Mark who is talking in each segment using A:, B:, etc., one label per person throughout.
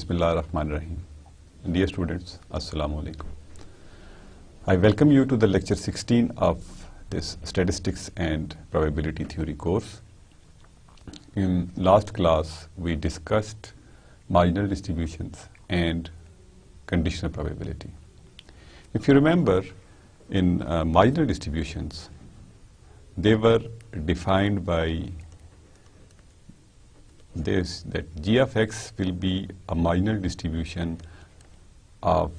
A: Bismillahirrahmanirrahim. Dear students, Assalamu alaikum. I welcome you to the lecture 16 of this Statistics and Probability Theory course. In last class, we discussed marginal distributions and conditional probability. If you remember, in marginal distributions, they were defined by this, that g of x will be a marginal distribution of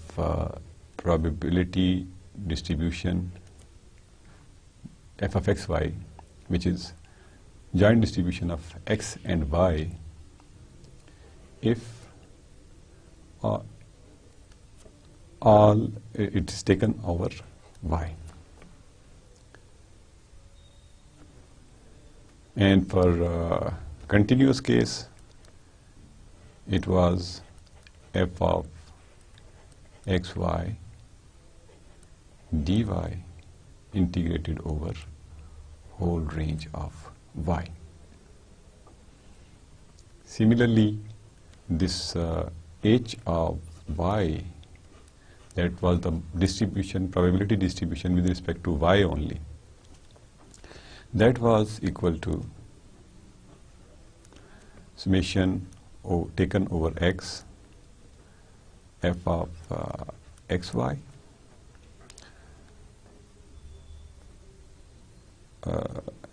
A: probability distribution f of x y, which is joint distribution of x and y if all it is taken over y. And for continuous case, it was f of xy dy integrated over whole range of y. Similarly, this h of y, that was the distribution, probability distribution with respect to y only, that was equal to summation taken over x f of xy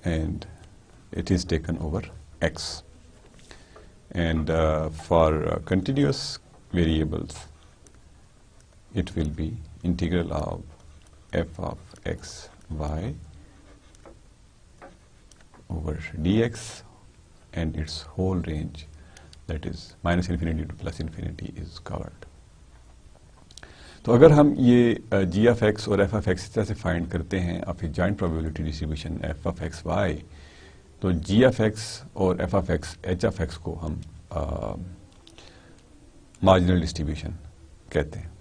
A: and it is taken over x. And for continuous variables, it will be integral of f of x y over dx and its whole range, that is minus infinity to plus infinity, is covered. तो अगर हम ये g of x और f of x इस तरह से find करते हैं of a joint probability distribution f of x y, तो g of x और f of x h of x को हम मार्जिनल डिस्ट्रीब्यूशन कहते हैं.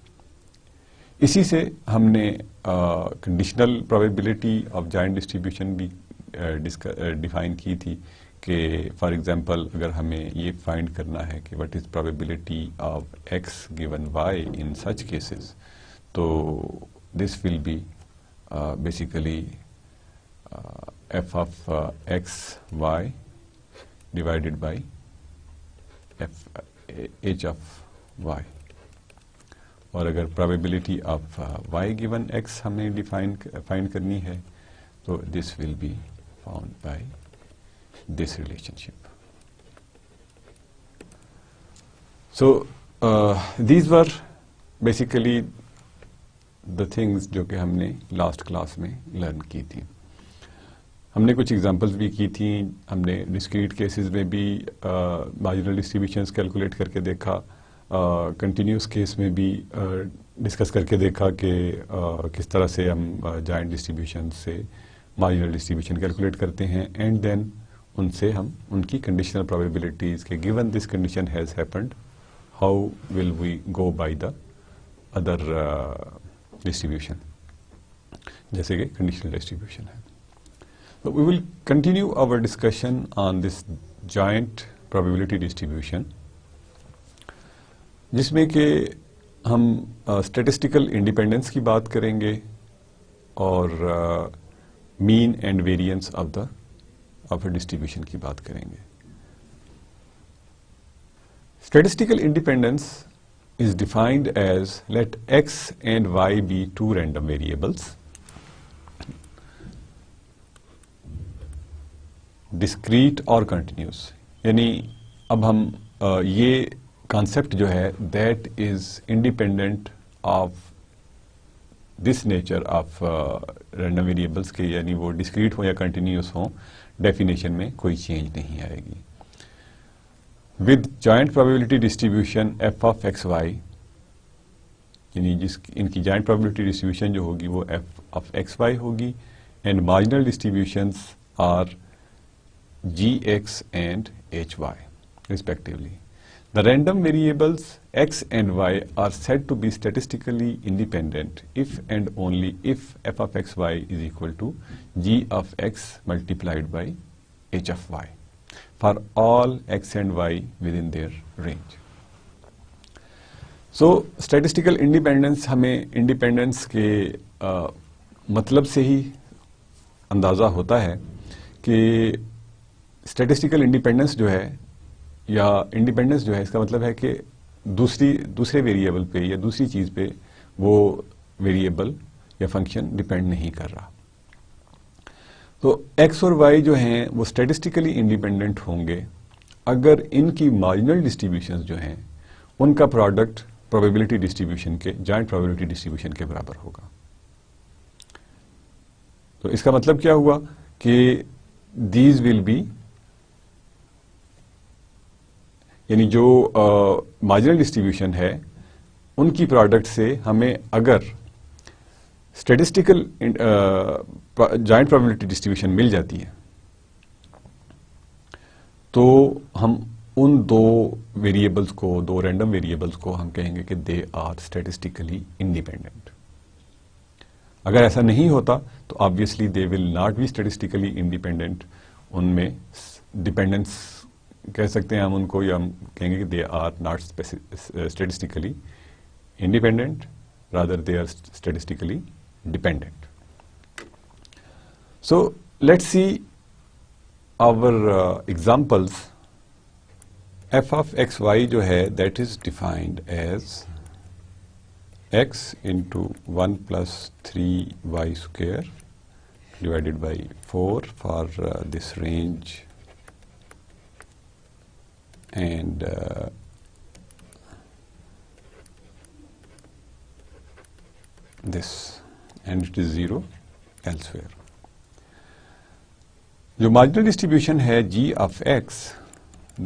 A: इसी से हमने conditional probability of joint distribution भी डिफाइन की थी कि फॉर एग्जांपल अगर हमें ये फाइंड करना है कि what is probability of x given y in such cases, तो this will be basically f of x y divided by h of y. और अगर probability of y given x हमें फाइंड करनी है, तो this will be found by this relationship. So these were basically the things जो कि हमने last class में लर्न की थी. हमने कुछ एग्जांपल्स भी की थी. हमने डिस्क्रीट केसेस में भी मार्जिनल डिस्ट्रीब्यूशंस कैलकुलेट करके देखा. कंटिन्यूस केस में भी डिस्कस करके देखा कि किस तरह से हम जॉइंट डिस्ट्रीब्यूशन से मार्जिनल डिस्ट्रीब्यूशन कैलकुलेट करते हैं, एंड देन उनसे हम उनकी कंडीशनल प्रोबेबिलिटीज़ के given this condition has happened, how will we go by the other distribution, जैसे कि कंडीशनल डिस्ट्रीब्यूशन है. तो we will continue our discussion on this joint probability distribution, जिसमें कि हम स्टैटिस्टिकल इंडिपेंडेंस की बात करेंगे और mean and variance of distribution की बात करेंगे. Statistical independence is defined as let x and y be two random variables, discrete और कंटिन्यूस. यानी अब हम ये कॉन्सेप्ट जो है that is independent of this nature of random variables के, यानी वो डिस्क्रीट हो या कंटिन्यूस हो, डेफिनेशन में कोई चेंज नहीं आएगी. With joint probability distribution f of x y, यानी इनकी जॉइंट प्रोबेबिलिटी डिस्ट्रीब्यूशन जो होगी वो f ऑफ एक्स वाई होगी, and marginal distributions are gx and hy respectively. The random variables x and y are said to be statistically independent if and only if f of x y is equal to g of x multiplied by h of y for all x and y within their range. So statistical independence हमें independence के मतलब से ही अंदाज़ा होता है कि statistical independence जो है या इंडिपेंडेंस जो है इसका मतलब है कि दूसरे वेरिएबल पे या दूसरी चीज़ पे वो वेरिएबल या फंक्शन डिपेंड नहीं कर रहा। तो एक्स और वाई जो हैं वो स्टैटिस्टिकली इंडिपेंडेंट होंगे अगर इनकी मार्जिनल डिस्ट्रीब्यूशंस जो हैं उनका प्रोडक्ट प्रोबेबिलिटी डिस्ट्रीब्यूशन के जॉइंट प्रोबेबिलिटी डिस्ट्रीब्यूशन के बराबर होगा। तो इसका मतलब क्या हुआ कि दीज विल बी, यानी जो मार्जिनल डिस्ट्रीब्यूशन है उनकी प्रोडक्ट से हमें अगर स्टैटिस्टिकल जॉइंट प्रोबेबिलिटी डिस्ट्रीब्यूशन मिल जाती है तो हम उन दो वेरिएबल्स को, दो रैंडम वेरिएबल्स को हम कहेंगे कि दे आर स्टैटिस्टिकली इंडिपेंडेंट। अगर ऐसा नहीं होता तो obviously they will not be statistically independent. उनमें डिपेंडेंस कह सकते हैं हम उनको, या हम कहेंगे कि they are not statistically independent, rather they are statistically dependent. So let's see our examples. F of xy जो है that is defined as x into 1 plus 3y square divided by 4 for this range and this, and it is 0 elsewhere. जो marginal distribution है g of x,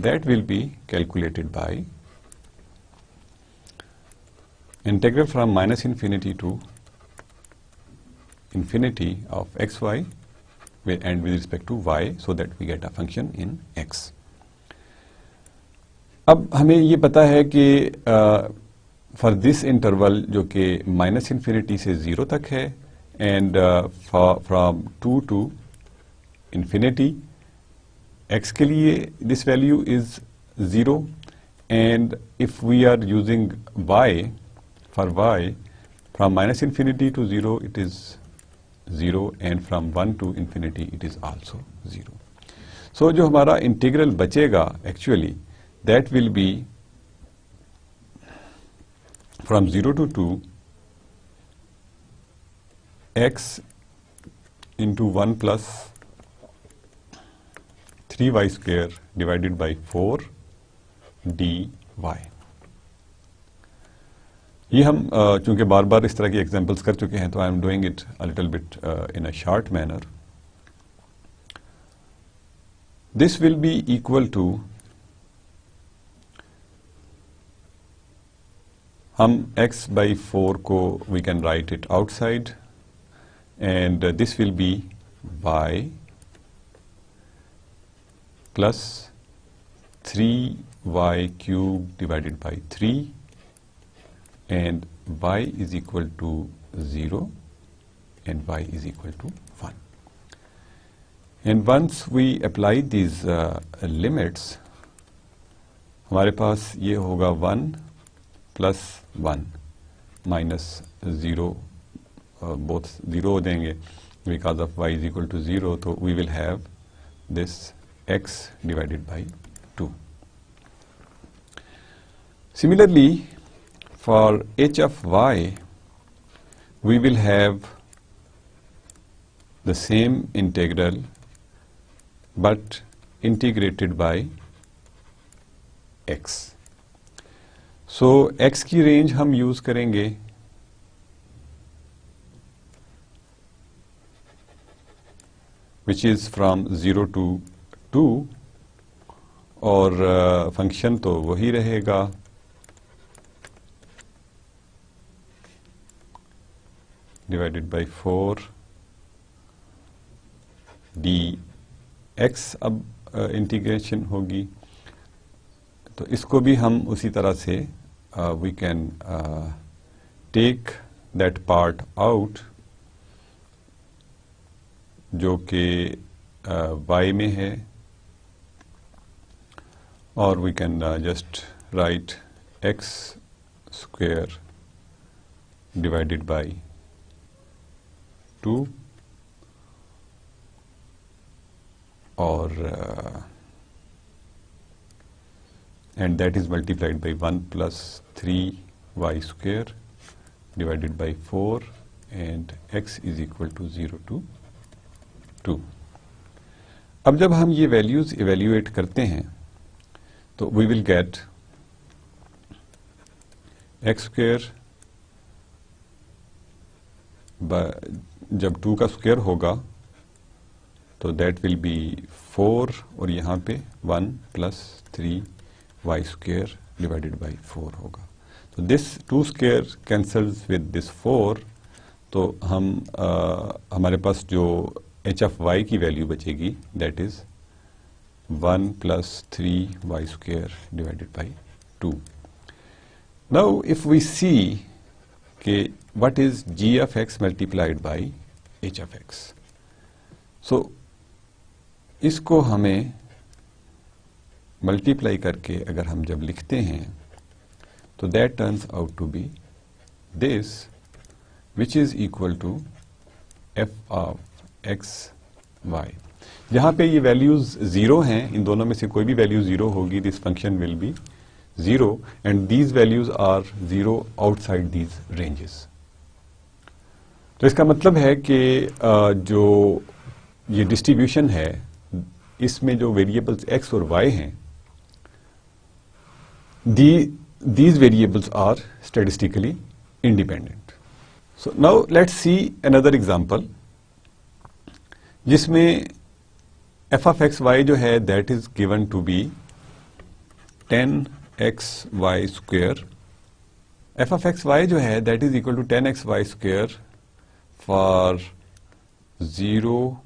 A: that will be calculated by integral from minus infinity to infinity of xy and with respect to y, so that we get a function in x. अब हमें ये पता है कि for this interval जो कि minus infinity से 0 तक है and from 2 to infinity, x के लिए this value is 0 and if we are using y, for y from minus infinity to 0 it is 0 and from 1 to infinity it is also 0. So जो हमारा integral बचेगा actually that will be from 0 to 2 x into 1 plus 3y square divided by 4 dy. ये हम चूंकि बार बार इस तरह की examples कर चुके हैं तो I am doing it a little bit in a short manner. This will be equal to, हम x by 4 को we can write it outside and this will be y plus 3y cube divided by 3 and y is equal to 0 and y is equal to 1. And once we apply these limits, हमारे पास ये होगा 1 plus 1 minus 0, both 0 हो जाएंगे because of y is equal to 0, तो we will have this x divided by 2. Similarly for h of y we will have the same integral but integrated by x. So x की range हम use करेंगे which is from 0 to 2 और function तो वही रहेगा divided by 4 dx. अब integration होगी तो इसको भी हम उसी तरह से we can take that part out जो कि y में है और we can just write x square divided by 2 or and that is multiplied by 1 plus 3y square divided by 4 and x is equal to 0 to 2. अब जब हम ये values evaluate करते हैं तो we will get x square जब 2 का square होगा तो दैट विल बी 4 और यहाँ पे 1 plus 3y square divided by 4 होगा. तो this 2 square cancels with this 4, तो हम हमारे पास जो एच ऑफ वाई की वैल्यू बचेगी that is 1 plus 3y square divided by 2. Now if we see के what is g of x multiplied by h of x. So इसको हमें मल्टीप्लाई करके अगर हम जब लिखते हैं तो that turns out to be this, which is equal to f of x y. जहाँ पे ये वैल्यूज जीरो हैं, इन दोनों में से कोई भी वैल्यू जीरो होगी, this function will be zero and these values are zero outside these ranges. तो इसका मतलब है कि जो ये डिस्ट्रीब्यूशन है इसमें जो वेरिएबल्स x और y हैं, these variables are statistically independent. So now let's see another example जिसमें f of x y जो है that is given to be 10xy square. f of x y जो है that is equal to 10xy square for 0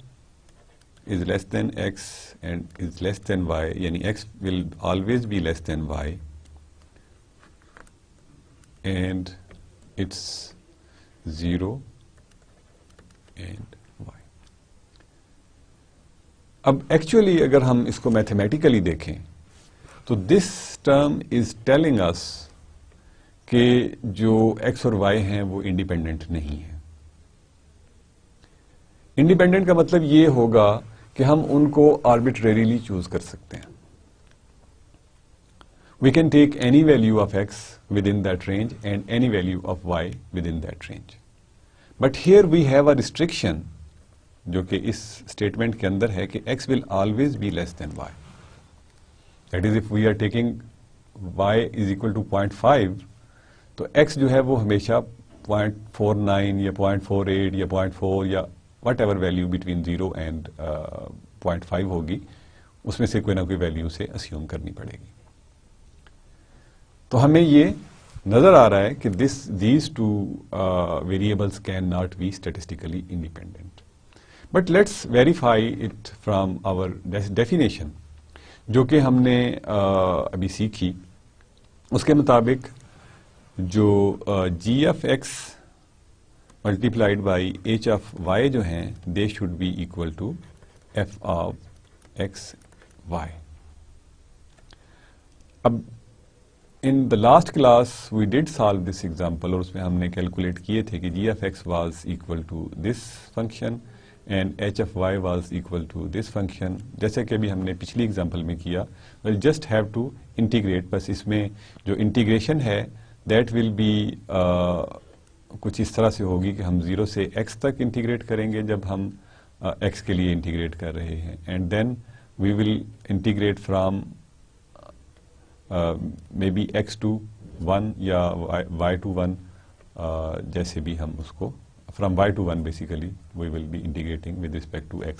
A: is less than x and is less than y, यानी x will always be less than y and it's 0 and y. अब actually अगर हम इसको mathematically देखें तो this term is telling us कि जो x और y हैं वो इंडिपेंडेंट नहीं है. इंडिपेंडेंट का मतलब ये होगा कि हम उनको आर्बिट्रेरीली चूज कर सकते हैं. We can take any value of x within that range and any value of y within that range. But here we have a restriction जो कि इस स्टेटमेंट के अंदर है कि x will always be less than y. That is if we are taking y is equal to 0.5 तो x जो है वो हमेशा 0.49 या 0.48 या 0.4 या whatever वैल्यू बिटवीन 0 एंड 0.5 होगी, उसमें से कोई ना कोई वैल्यू से अस्यूम करनी पड़ेगी. तो हमें ये नजर आ रहा है कि these two variables can not be statistically independent. But let's verify it from our definition जो कि हमने अभी सीखी. उसके मुताबिक जो g of x multiplied by h of y जो हैं they should be equal to f of x y. अब in the last class we did solve this example और उसमें हमने कैलकुलेट किए थे कि g of x was equal to this function and h of y was equal to this function. जैसे कि अभी हमने पिछली एग्जांपल में किया, we'll just have to integrate. बस इसमें जो इंटीग्रेशन है दैट विल बी कुछ इस तरह से होगी कि हम 0 से x तक इंटीग्रेट करेंगे जब हम x के लिए इंटीग्रेट कर रहे हैं and then we will integrate from maybe x to 1 या y टू 1, जैसे भी हम उसको from y to 1 basically we will be integrating with respect to x.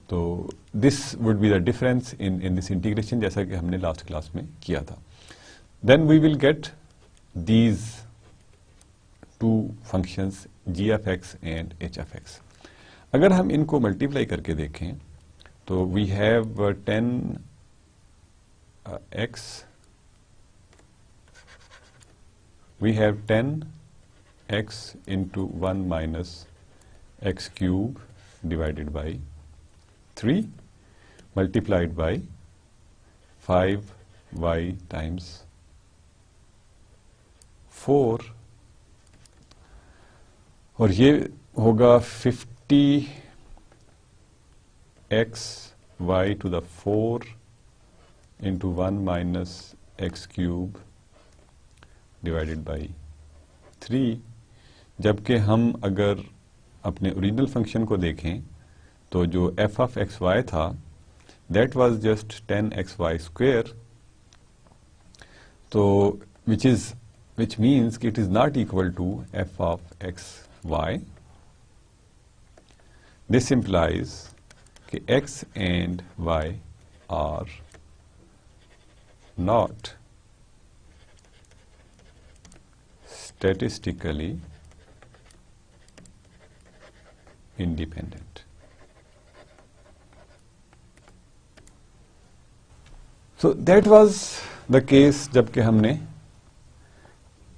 A: तो this would be the difference in this integration जैसा कि हमने last class में किया था. Then we will get these two functions g of x and h of x. अगर हम इनको मल्टीप्लाई करके देखें तो we have 10x, we have 10x into 1 minus x cube divided by 3 multiplied by 5y times 4 और ये होगा 50xy to the 4 into 1 minus x cube divided by 3, जबकि हम अगर अपने ओरिजिनल फंक्शन को देखें तो जो f of xy था that was just 10xy square, तो which means it is not equal to f of xy. This implies कि x and y are not statistically independent. So that was the case जबकि हमने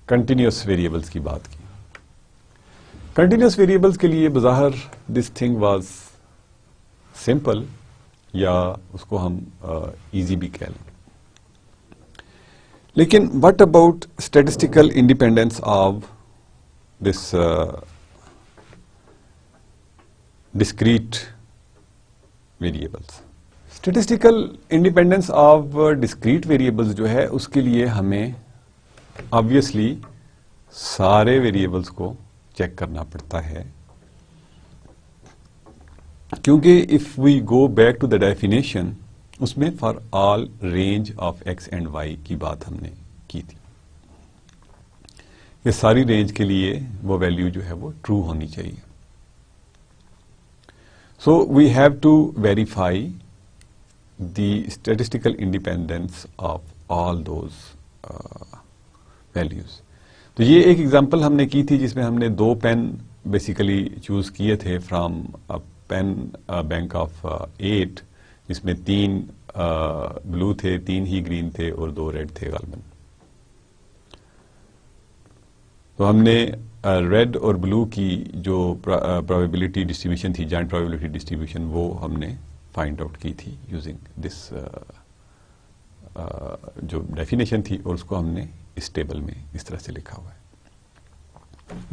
A: continuous variables की बात की. Continuous variables के लिए बज़ाहिर this thing was simple, या उसको हम easy भी कह लें. लेकिन what about statistical independence of this discrete variables? Statistical independence of discrete variables जो है उसके लिए हमें ऑब्वियसली सारे वेरिएबल्स को चेक करना पड़ता है, क्योंकि if we go back to the definition उसमें for all range of X and Y की बात हमने की थी. ये सारी रेंज के लिए वो वैल्यू जो है वो ट्रू होनी चाहिए. So we have to verify the statistical independence of all those values. तो ये एक एग्जांपल हमने की थी जिसमें हमने 2 पेन बेसिकली चूज किए थे फ्रॉम पेन बैंक ऑफ 8, जिसमें 3 ब्लू थे, 3 ही ग्रीन थे और 2 रेड थे गालिबन. तो हमने रेड और ब्लू की जो प्रोबेबिलिटी डिस्ट्रीब्यूशन थी, जॉइंट प्रोबेबिलिटी डिस्ट्रीब्यूशन, वो हमने फाइंड आउट की थी यूजिंग दिस जो डेफिनेशन थी, और उसको हमने इस टेबल में इस तरह से लिखा हुआ है.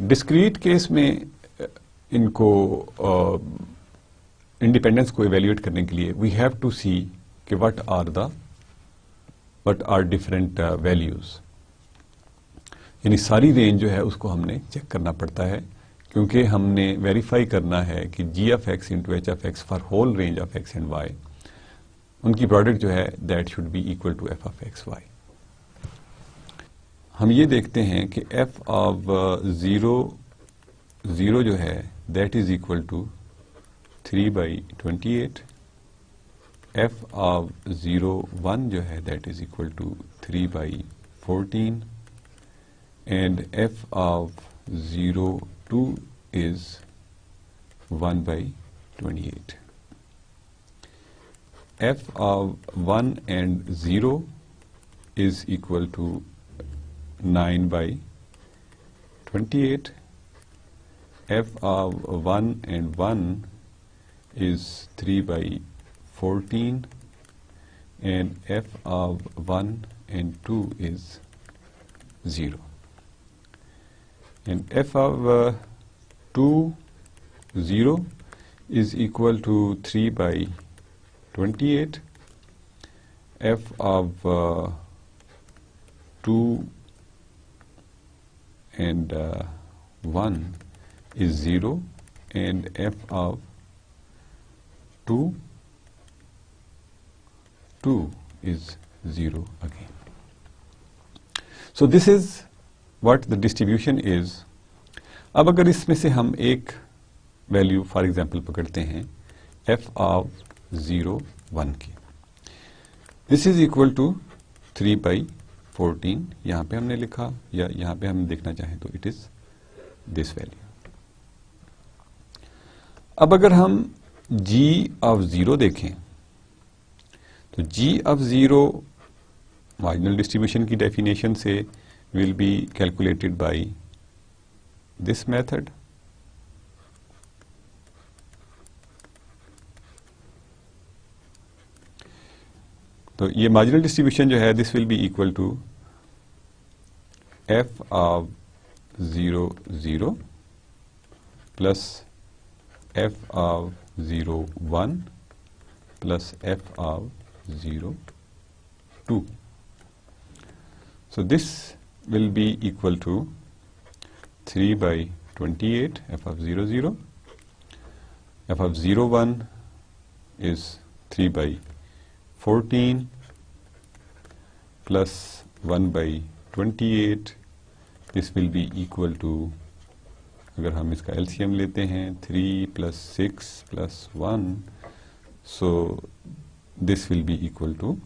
A: डिस्क्रीट केस में इनको इंडिपेंडेंस को इवेल्युएट करने के लिए वी हैव टू सी कि व्हाट आर डिफरेंट वैल्यूज, यानी सारी रेंज जो है उसको हमने चेक करना पड़ता है, क्योंकि हमने वेरीफाई करना है कि G of X into H of X for whole range of X and Y, उनकी प्रोडक्ट जो है that should be equal to F of x Y. हम ये देखते हैं कि एफ ऑफ 0 जो है that is equal to 3/28, f of 0(1) जो है that is equal to 3/14, and f of 0(2) is 1/28. F of 1 and 0 is equal to 9/28. F of 1 and 1 is 3/14, and F of 1 and 2 is 0. And F of 2, 0 is equal to 3/28. F of 2 and 1 is 0, and F of 2 is 0 again. So this is what the distribution is. अब अगर इसमें से हम एक value for example पकड़ते हैं f of 0(1) की, this is equal to 3/14, यहां पे हमने लिखा, या यहां पे हम देखना चाहें तो इट इज दिस वैल्यू. अब अगर हम g ऑफ 0 देखें तो g ऑफ 0 मार्जिनल डिस्ट्रीब्यूशन की डेफिनेशन से will be calculated by this method. तो ये मार्जिनल डिस्ट्रीब्यूशन जो है this will be equal to f of 0 0 plus f of 0 1 plus f of 0 2. So this will be equal to 3 by 28 f of 0 0. f of 0 1 is 3 by 14 plus 1 by 28. This will be equal to, अगर हम इसका LCM लेते हैं, 3 plus 6 plus 1, so this will be equal to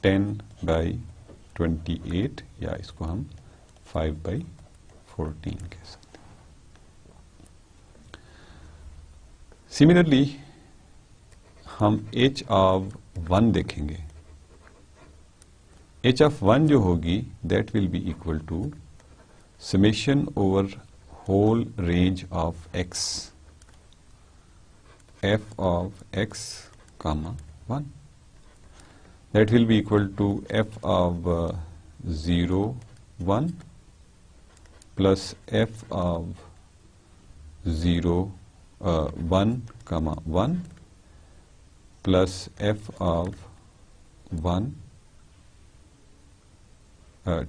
A: 10 by 28, या इसको हम 5 by 14 कह सकते हैं. सिमिलरली हम h of 1 देखेंगे. h of 1 जो होगी that will be equal to summation over whole range of x, f of x comma 1. That will be equal to f of 0 1 plus f of 0 1 comma 1 plus f of 1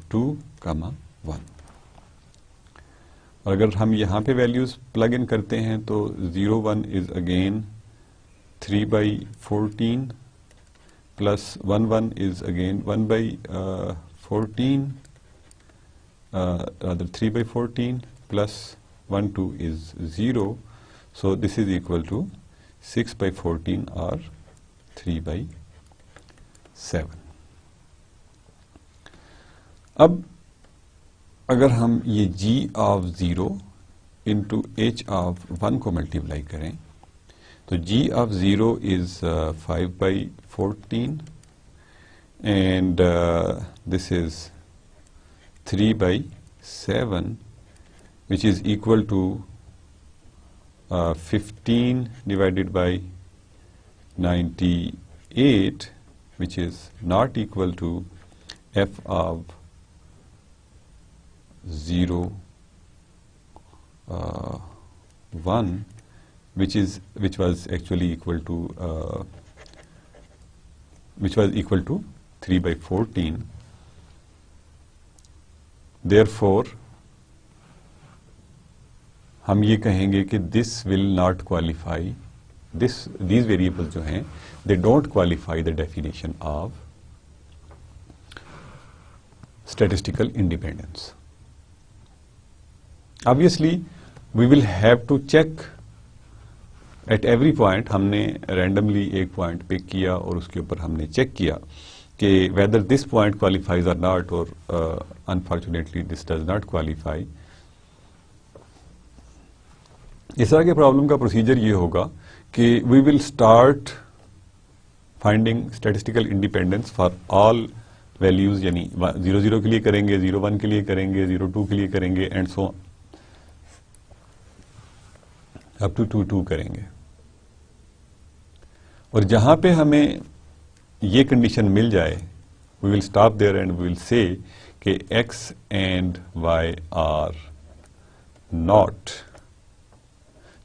A: 2 comma 1. और अगर हम यहाँ पे values plug in करते हैं तो 0 1 is again 3 by 14 plus 1 1 is again 1 by 14, rather 3 by 14 plus 1 2 is 0. So this is equal to 6 by 14 or 3 by 7. अब अगर हम ये g of 0 into h of 1 को मल्टीप्लाई करें तो g of 0 is 5 by 14 and this is 3 by 7, which is equal to 15 divided by 98, which is not equal to f of 0 1, which was actually equal to 3 by 14. Therefore हम ये कहेंगे कि this will not qualify, these variables जो हैं they don't qualify the definition of statistical independence. Obviously we will have to check at every point. हमने randomly एक point pick किया और उसके ऊपर हमने check किया कि whether this point qualifies or not, or unfortunately this does not qualify. इस तरह के प्रॉब्लम का प्रोसीजर ये होगा कि we will start finding statistical independence for all values, यानी 0 0 के लिए करेंगे, 0 1 के लिए करेंगे, 0 2 के लिए करेंगे and so on up to 2 2 करेंगे. और जहां पे हमें ये कंडीशन मिल जाए we will stop there and we will say कि x and y are not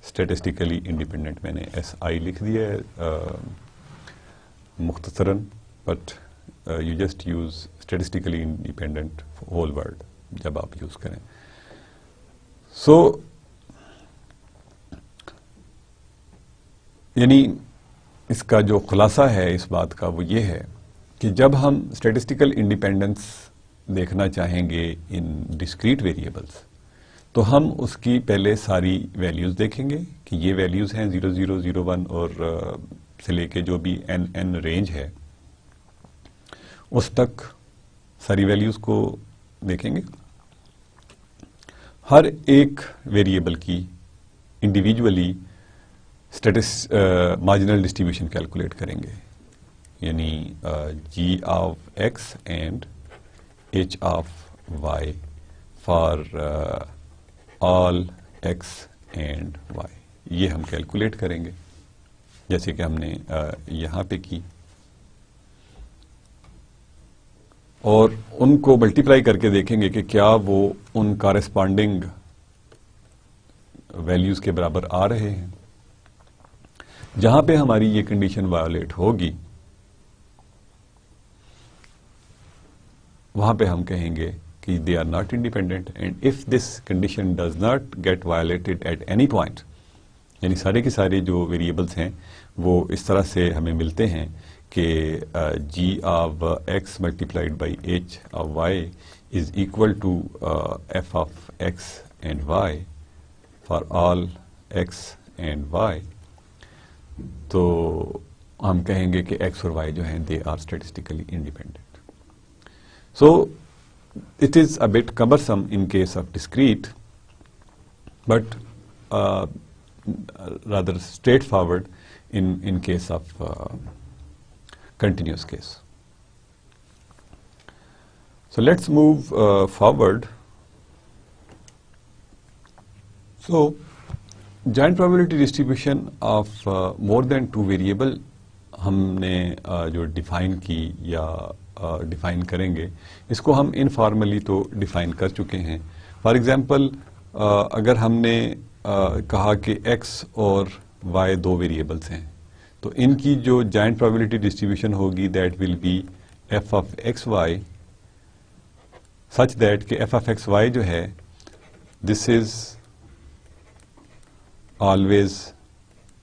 A: statistically independent. मैंने SI लिख दिया है मुख्तसरन, but you just use statistically independent whole word जब आप यूज करें. So यानी इसका जो खुलासा है इस बात का वो ये है कि जब हम स्टैटिस्टिकल इंडिपेंडेंस देखना चाहेंगे इन डिस्क्रीट वेरिएबल्स तो हम उसकी पहले सारी वैल्यूज़ देखेंगे कि ये वैल्यूज़ हैं 0 0 0 1 और से लेके जो भी n रेंज है उस तक सारी वैल्यूज़ को देखेंगे. हर एक वेरिएबल की इंडिविजुअली मार्जिनल डिस्ट्रीब्यूशन कैलकुलेट करेंगे, यानी g of x and h of y for all x and y. ये हम कैलकुलेट करेंगे जैसे कि हमने यहाँ पे की. और उनको मल्टीप्लाई करके देखेंगे कि क्या वो उन कॉरेस्पॉन्डिंग वैल्यूज के बराबर आ रहे हैं। जहां पे हमारी ये कंडीशन वायोलेट होगी वहां पे हम कहेंगे कि they are not independent, and if this condition does not get violated at any point, यानी सारे के सारे जो वेरिएबल्स हैं वो इस तरह से हमें मिलते हैं कि g of x multiplied by h of y is equal to f of x and y for all x and y, तो हम कहेंगे कि x और y जो हैं they are statistically independent. So it is a bit cumbersome in case of discrete, but rather straightforward in case of continuous case. So let's move forward. So joint probability distribution of more than two variable हमने जो define की या define करेंगे, इसको हम informally तो define कर चुके हैं. फॉर एग्जांपल अगर हमने कहा कि x और y दो वेरिएबल्स हैं, तो इनकी जो जॉइंट प्रोबेबिलिटी डिस्ट्रीब्यूशन होगी that will be f of x y such that कि f ऑफ एक्स वाई जो है this is always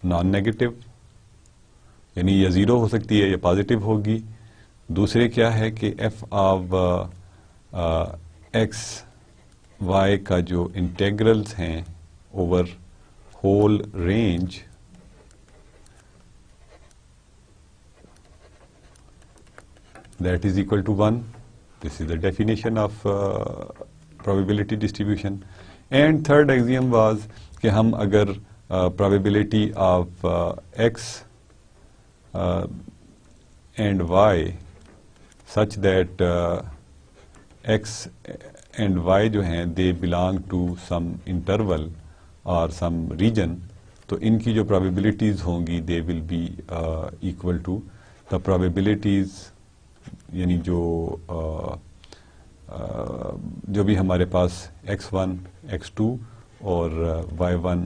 A: non negative, यानी ये ज़ीरो हो सकती है या पॉजिटिव होगी. दूसरे क्या है कि f ऑफ एक्स वाई का जो इंटेग्रल्स हैं over whole range that is equal to 1. This is the definition of probability distribution. And third axiom was कि हम अगर probability of x and y such that x and y जो हैं they belong to some interval or some region, तो इनकी जो probabilities होंगी they will be equal to the probabilities, यानी जो भी हमारे पास x1, x2 और y1,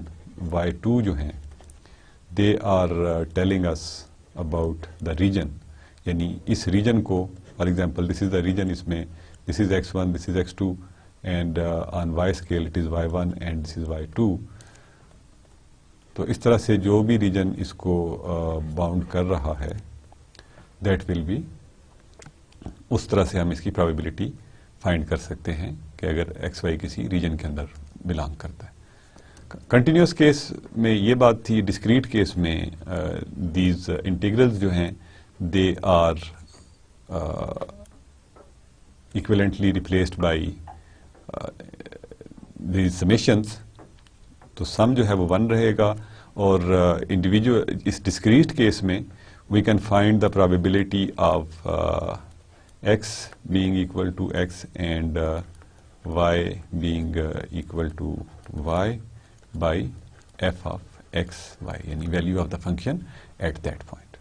A: y2 जो हैं they are telling us about the region, यानी इस रीजन को for example this is the region, इसमें this is x1, this is x2 and on y scale it is y1 and this is y2. तो इस तरह से जो भी रीजन इसको बाउंड कर रहा है दैट विल बी, उस तरह से हम इसकी प्रोबेबिलिटी फाइंड कर सकते हैं कि अगर एक्स वाई किसी रीजन के अंदर बिलोंग करता है. कंटिन्यूस केस में ये बात थी. डिस्क्रीट केस में दीज इंटीग्रल्स जो हैं they are equivalently replaced by these summations, तो सम जो है वो 1 रहेगा और इंडिविजुअल इस डिस्क्रीट केस में we can find the probability of x being equal to x and y being equal to y by f of x y, यानी value of the function at that point.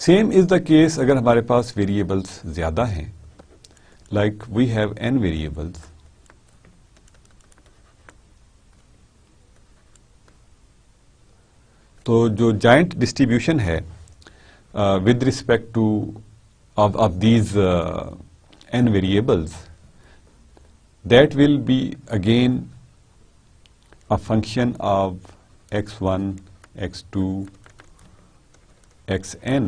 A: Same is the case अगर हमारे पास variables ज़्यादा हैं, like we have n variables, तो जो joint distribution है with respect to of these n variables, that will be again a function of x1, x2, xn,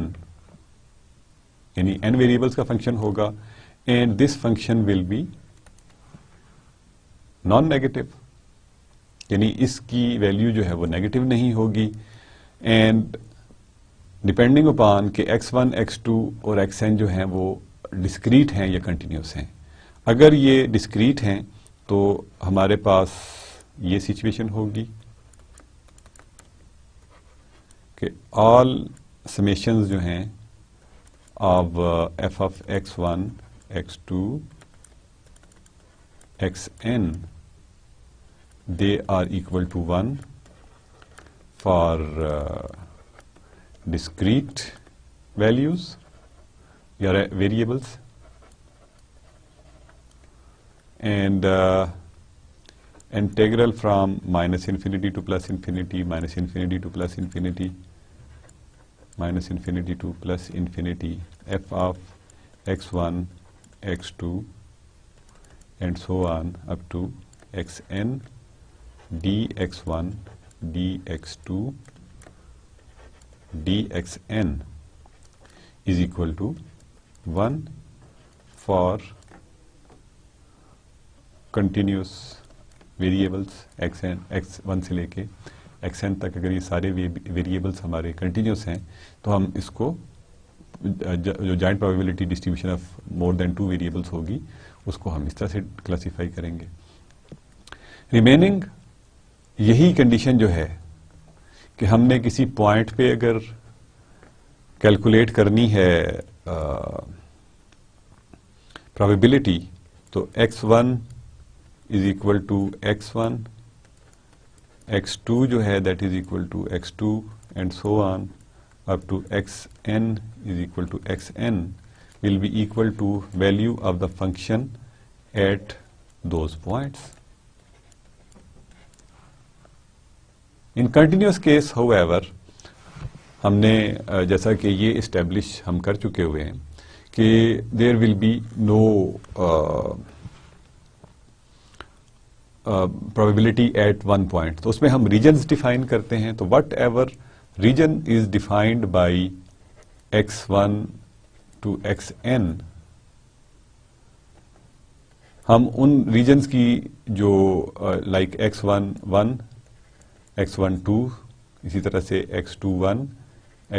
A: यानी n variables का function होगा and this function will be non-negative, यानी इसकी value जो है वो negative नहीं होगी. and डिपेंडिंग अपॉन कि x1, x2 और xn जो हैं वो डिस्क्रीट हैं या कंटिन्यूस हैं. अगर ये डिस्क्रीट हैं तो हमारे पास ये सिचुएशन होगी कि ऑल समेशंस जो हैं of f of x1, x2, xn they are equal to 1 for discrete values, your variables, and integral from minus infinity to plus infinity, minus infinity to plus infinity, minus infinity to plus infinity, f of x1, x2, and so on up to xn dx1, dx2, dxn is equal to 1 for continuous variables xn, x1 से लेके xn तक अगर ये सारे variables हमारे continuous हैं तो हम इसको जो joint probability distribution of more than 2 variables होगी उसको हम इस तरह से क्लासिफाई करेंगे। रिमेनिंग यही कंडीशन जो है कि हमने किसी पॉइंट पे अगर कैलकुलेट करनी है प्रोबेबिलिटी तो x1 is equal to x1, x2 जो है that is equal to x2 and so on up to xn is equal to xn will be equal to value of the function at those points. In continuous case however हमने जैसा कि ये establish हम कर चुके हुए हैं कि there will be no probability at one point, तो उसमें हम regions define करते हैं। तो whatever region is defined by x1 to xn, हम उन regions की जो like x11, x12, इसी तरह से x21,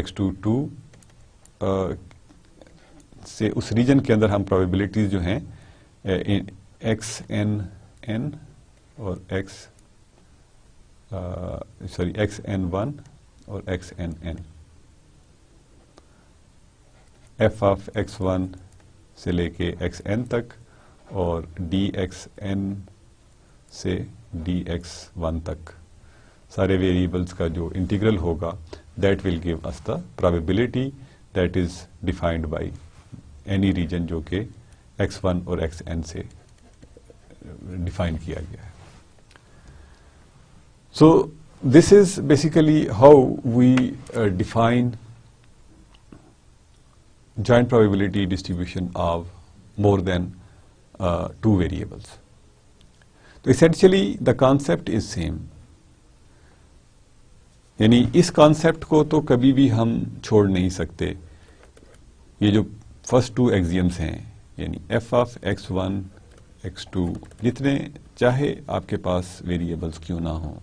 A: x22 से उस region के अंदर हम probabilities जो हैं xnn और xn1 और xnn f ऑफ x1 से लेके xn तक और dxn से dx1 तक सारे वेरिएबल्स का जो इंटीग्रल होगा that will give us the probability that is defined by any region जो कि x1 और xn से डिफाइन किया गया है। So this is basically how we define joint probability distribution of more than 2 variables. तो essentially the concept is same, यानी इस concept को तो कभी भी हम छोड़ नहीं सकते। ये जो first 2 axioms हैं यानी f of x1, x2 जितने चाहे आपके पास वेरिएबल्स क्यों ना हो,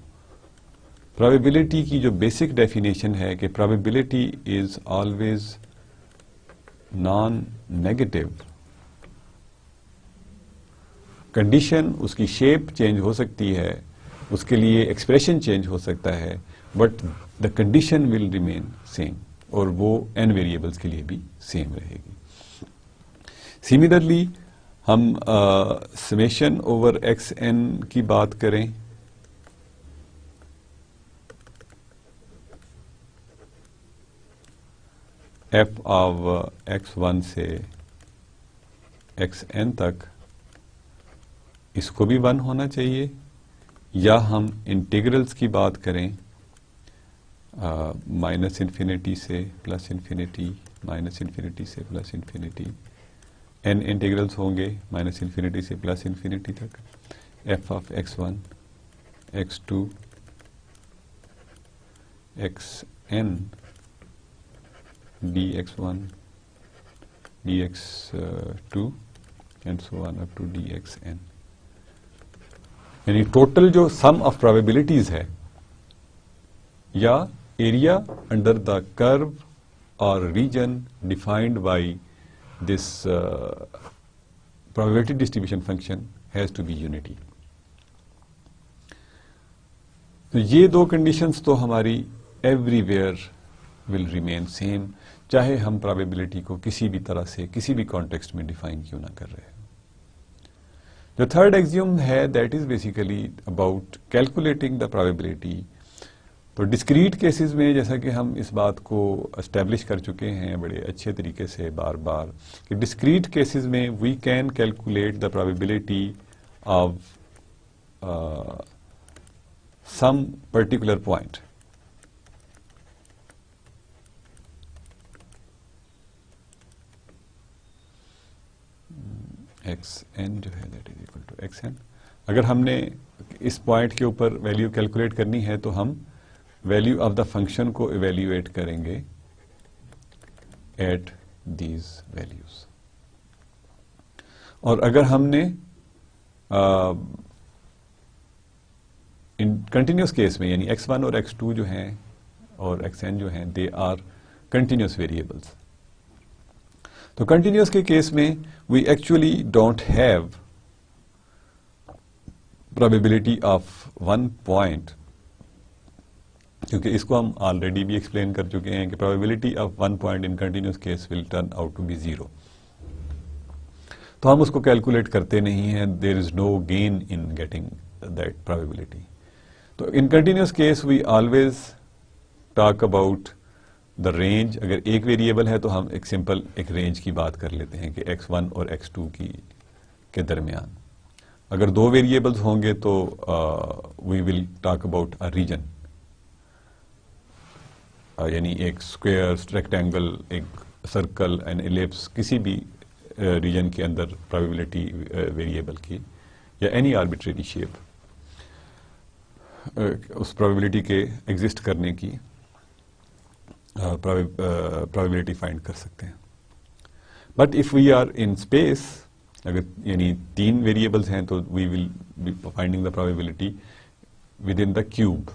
A: प्रोबेबिलिटी की जो बेसिक डेफिनेशन है कि probability is always non negative. Condition उसकी शेप चेंज हो सकती है, उसके लिए एक्सप्रेशन चेंज हो सकता है, but the condition will remain same और वो n वेरिएबल्स के लिए भी सेम रहेगी। सिमिलरली हम समेशन ओवर xn की बात करें f of x1 से xn तक इसको भी 1 होना चाहिए, या हम इंटीग्रल्स की बात करें माइनस इन्फिनिटी से प्लस इन्फिनिटी, माइनस इन्फिनिटी से प्लस इन्फिनिटी, n इंटीग्रल्स होंगे माइनस इन्फिनिटी से प्लस इन्फिनिटी तक, f of x1, x2, xn dx1, dx2 and so on up to dxn, यानी टोटल जो सम ऑफ प्रोबेबिलिटीज है या area under the curve और region defined by this probability distribution function has to be unity. तो ये 2 conditions तो हमारी everywhere will remain same, चाहे हम प्रोबेबिलिटी को किसी भी तरह से किसी भी कॉन्टेक्स्ट में डिफाइन क्यों ना कर रहे हैं। जो थर्ड एक्सियम है that is basically about calculating the probability तो डिस्क्रीट केसेस में जैसा कि हम इस बात को एस्टेब्लिश कर चुके हैं बड़े अच्छे तरीके से बार बार कि डिस्क्रीट केसेस में we can calculate the probability of some particular point x n जो है that is equal to x n. अगर हमने इस पॉइंट के ऊपर वैल्यू कैलकुलेट करनी है तो हम वैल्यू ऑफ द फंक्शन को इवेल्युएट करेंगे एट दीज वैल्यूज। और अगर हमने इन कंटिन्यूस केस में यानी x1 और x2 जो हैं और xn जो हैं दे आर कंटिन्यूस वेरिएबल्स, तो कंटिन्यूस के केस में we actually don't have probability of one point, क्योंकि इसको हम ऑलरेडी भी एक्सप्लेन कर चुके हैं कि probability of one point in continuous case will turn out to be 0। तो हम उसको कैलकुलेट करते नहीं हैं, there is no gain in getting that probability. तो in continuous case we always talk about the range. अगर एक वेरिएबल है तो हम एक सिंपल एक रेंज की बात कर लेते हैं कि x1 और x2 के दरमियान। अगर दो वेरिएबल्स होंगे तो we will talk about a region, यानी एक स्क्वायर, रेक्टेंगल, एक सर्कल एंड एलिप्स, किसी भी रीजन के अंदर प्रोबेबिलिटी वेरिएबल की या एनी आर्बिट्रेरी शेप उस प्रोबेबिलिटी के एग्जिस्ट करने की प्रोबेबिलिटी फाइंड कर सकते हैं। But if we are in space, अगर यानी तीन वेरिएबल्स हैं तो we will be finding the probability within the cube.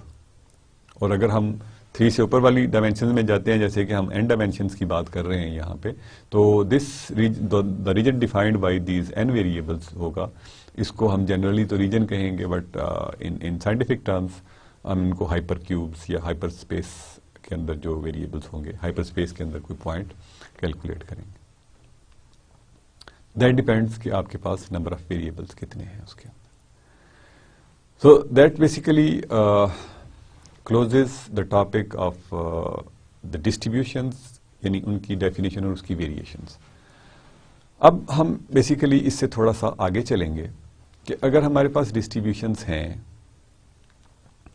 A: और अगर हम 3 से ऊपर वाली डायमेंशन में जाते हैं, जैसे कि हम n डायमेंशंस की बात कर रहे हैं यहाँ पे, तो the region defined by these n variables होगा। इसको हम जनरली तो रीजन कहेंगे, बट इन साइंटिफिक टर्म्स हम इनको हाइपर क्यूब्स या हाइपर स्पेस के अंदर जो वेरिएबल्स होंगे, हाइपर स्पेस के अंदर कोई पॉइंट कैलकुलेट करेंगे। दैट डिपेंड्स कि आपके पास नंबर ऑफ वेरिएबल्स कितने हैं उसके अंदर। So that basically closes the topic of the distributions, यानी उनकी डेफिनेशन और उसकी वेरिएशंस। अब हम बेसिकली इससे थोड़ा सा आगे चलेंगे कि अगर हमारे पास डिस्ट्रीब्यूशंस हैं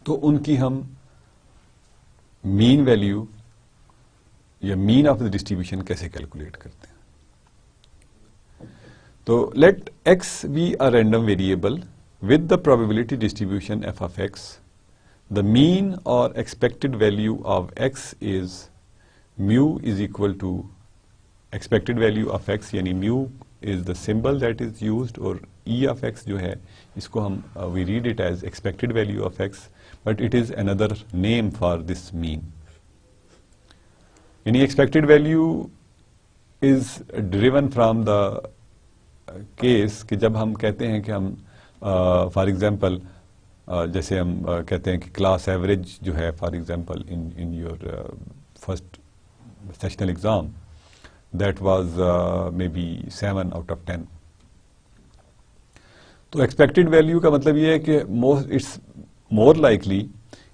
A: तो उनकी हम मीन वैल्यू या मीन ऑफ द डिस्ट्रीब्यूशन कैसे कैलकुलेट करते हैं। तो let x be a random variable with the probability distribution f of x, the mean or expected value of x is mu is equal to expected value of x, यानी mu is the symbol that is used, और e of x जो है इसको हम we read it as expected value of x, but it is another name for this mean। यानी expected value is driven from the case कि जब हम कहते हैं कि हम फॉर एग्जाम्पल जैसे हम कहते हैं कि क्लास एवरेज जो है for example in your first sessional exam that was may be 7 out of 10। तो एक्सपेक्टेड वैल्यू का मतलब ये है कि इट्स मोर लाइकली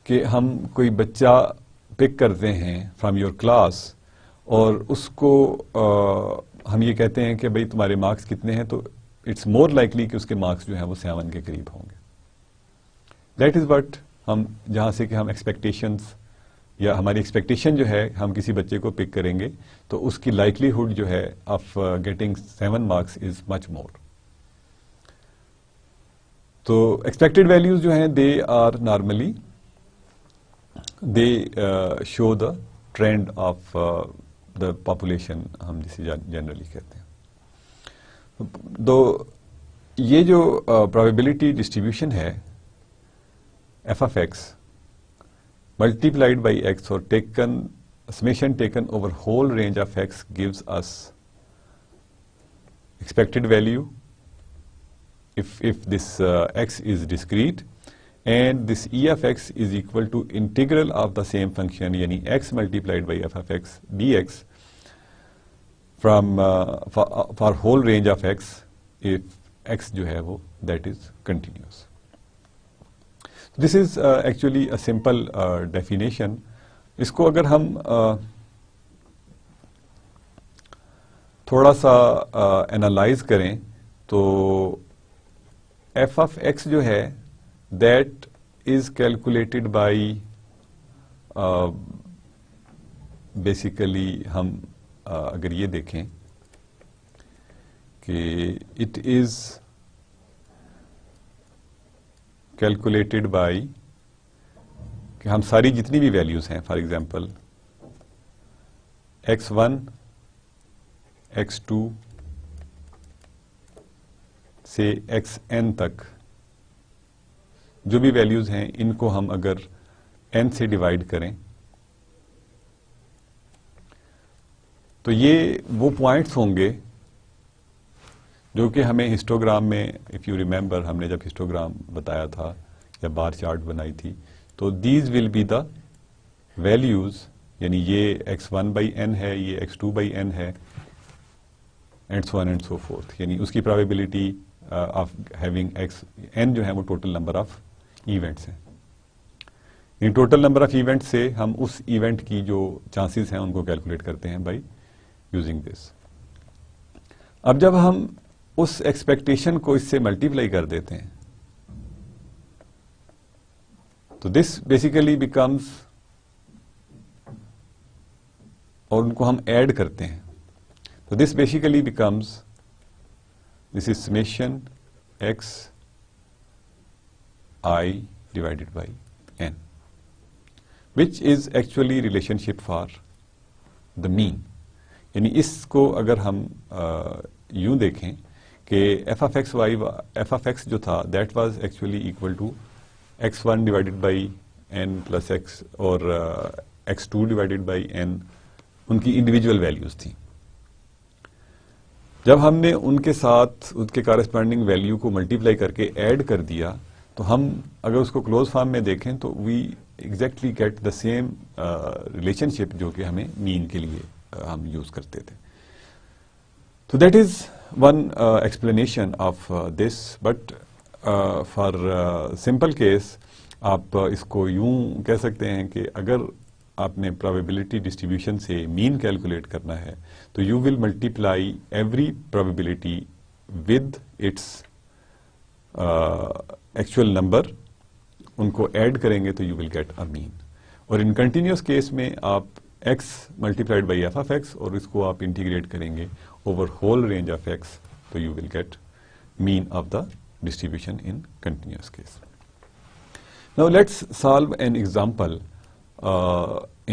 A: कि हम कोई बच्चा पिक करते हैं फ्रॉम योर क्लास और उसको हम ये कहते हैं कि भाई तुम्हारे मार्क्स कितने हैं, तो इट्स मोर लाइकली कि उसके मार्क्स जो हैं वो 7 के करीब होंगे। दैट इज व्हाट हम जहां से कि हम एक्सपेक्टेशंस या हमारी एक्सपेक्टेशन जो है हम किसी बच्चे को पिक करेंगे तो उसकी लाइकलीहुड जो है of getting 7 marks is much more. तो एक्सपेक्टेड वैल्यूज जो हैं they are normally they show the trend of the population, हम जिसे जनरली कहते हैं। तो ये जो प्रोबेबिलिटी डिस्ट्रीब्यूशन है F of X multiplied by X और taken summation taken over whole range of X gives us expected value if this x is discrete, and this e of x is equal to integral of the same function, यानी x multiplied by f of x dx from for whole range of x if x जो है वो that is continuous। This is actually a simple definition. इसको अगर हम थोड़ा सा analyse करें तो एफ ऑफ एक्स जो है that is calculated by basically हम अगर ये देखें कि इट इज कैलकुलेटेड बाय कि हम सारी जितनी भी वैल्यूज हैं, फॉर एग्जांपल x1 x2 से xn तक जो भी वैल्यूज हैं इनको हम अगर n से डिवाइड करें तो ये वो पॉइंट्स होंगे जो कि हमें हिस्टोग्राम में, इफ यू रिमेंबर, हमने जब हिस्टोग्राम बताया था या बार चार्ट बनाई थी, तो these will be the values, यानी ये x1 बाई n है, ये x2 बाई n है, and so on and so fourth. यानी उसकी प्रोबेबिलिटी ऑफ हैविंग n जो है वो टोटल नंबर ऑफ इवेंट्स हैं. In total number of events से हम उस इवेंट की जो चांसेस हैं उनको कैलकुलेट करते हैं बाय यूजिंग दिस. अब जब हम उस एक्सपेक्टेशन को इससे मल्टीप्लाई कर देते हैं तो दिस बेसिकली बिकम्स, और उनको हम ऐड करते हैं तो this basically becomes, this is summation x I divided by n, which is actually relationship for the mean. यानी इसको अगर हम यूं देखें कि एफ ऑफ एक्स जो था that was actually equal to x1 divided by n plus x और x2 डिवाइडेड बाई n, उनकी इंडिविजुअल वैल्यूज थी. जब हमने उनके साथ उनके कॉरेस्पॉन्डिंग वैल्यू को मल्टीप्लाई करके ऐड कर दिया तो हम अगर उसको क्लोज फॉर्म में देखें तो we exactly get the same relationship जो कि हमें मीन के लिए हम यूज करते थे. तो that is one explanation of this. But for simple case आप इसको यूं कह सकते हैं कि अगर आपने प्रोबेबिलिटी डिस्ट्रीब्यूशन से मीन कैलकुलेट करना है तो you will multiply every probability with its actual number, उनको ऐड करेंगे तो you will get a mean. और इन कंटिन्यूस केस में आप x multiplied by F of x और इसको आप इंटीग्रेट करेंगे over whole range of x, तो you will get mean of the distribution in continuous case. Now let's solve an example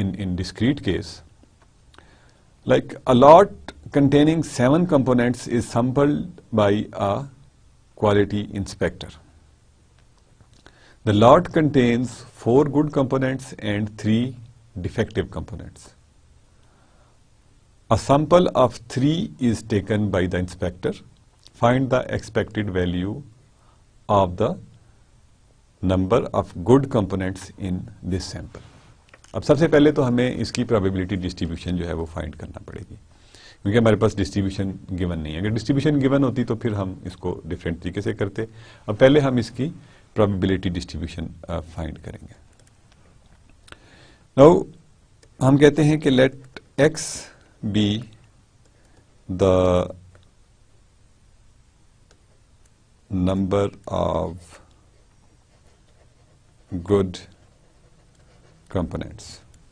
A: in discrete case. Like a lot containing 7 components is sampled by a quality inspector. The lot contains 4 good components and 3 defective components. A sample of 3 is taken by the inspector. Find the expected value of the number of good components in this sample. अब सबसे पहले तो हमें इसकी probability distribution जो है वो find करना पड़ेगी, क्योंकि हमारे पास डिस्ट्रीब्यूशन गिवन नहीं है. अगर डिस्ट्रीब्यूशन गिवन होती तो फिर हम इसको डिफरेंट तरीके से करते. अब पहले हम इसकी प्रोबेबिलिटी डिस्ट्रीब्यूशन फाइंड करेंगे. नाउ हम कहते हैं कि let x be the number of good components.